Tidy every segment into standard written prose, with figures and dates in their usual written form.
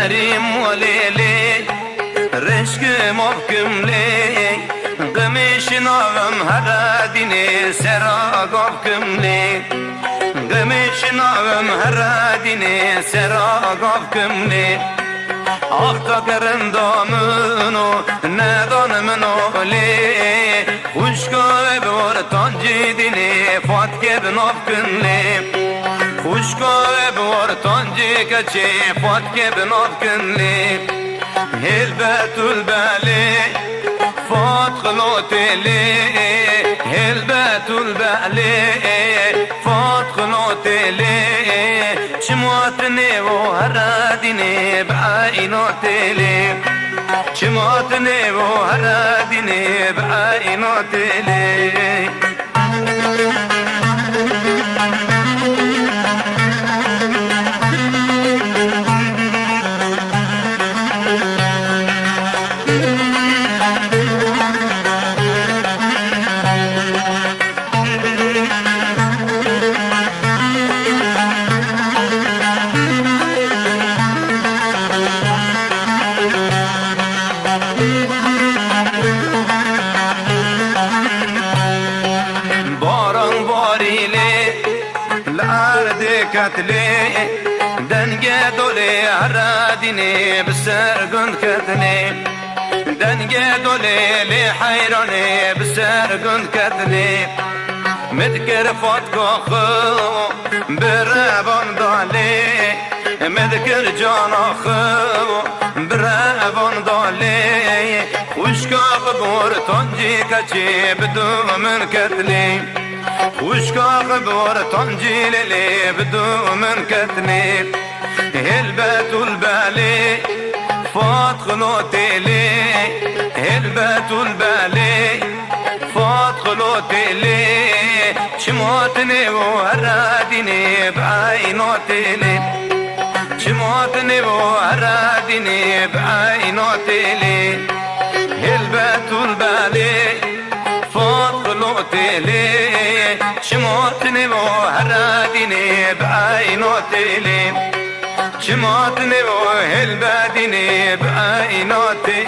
حريم وليلي رشق مبكم لي قميش نغم هراديني سراغبكم لي قميش نغم هراديني سراغبكم لي أختا قرندا منو ندان منو لي خوشكا بور تانجي ديني فاتك بنافكن لي خوشكا بور تانجي كچي فاتك بنافكن لي هلبت البالي فات خلوتي لي هلبت البالي فات خلوتي لي شموتني وهراديني بعينوتي لي شموتني وهراديني بعينوتي لي كتلي دنجة دولي هراديني بسرقن كتلي دنجة دولي لي حيراني بسرقن كتلي مذكر فاتكو خو برابن دالي مذكر جانا خو برابن دالي وشكا بور تنجي كتشي بدو من كتلي وشكا غبور تنجيل لي بدو من كتني هلبت البالي فات خلوتي لي هلبت البالي فات خلوتي لي شموتني وهراديني بعينوتي لي شموتني وهراديني بعينوتي لي هلبت البالي فات خلوتي لي شموتني وهراديني بعينوتي لي شموتني وهلباديني بعينوتي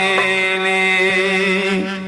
لي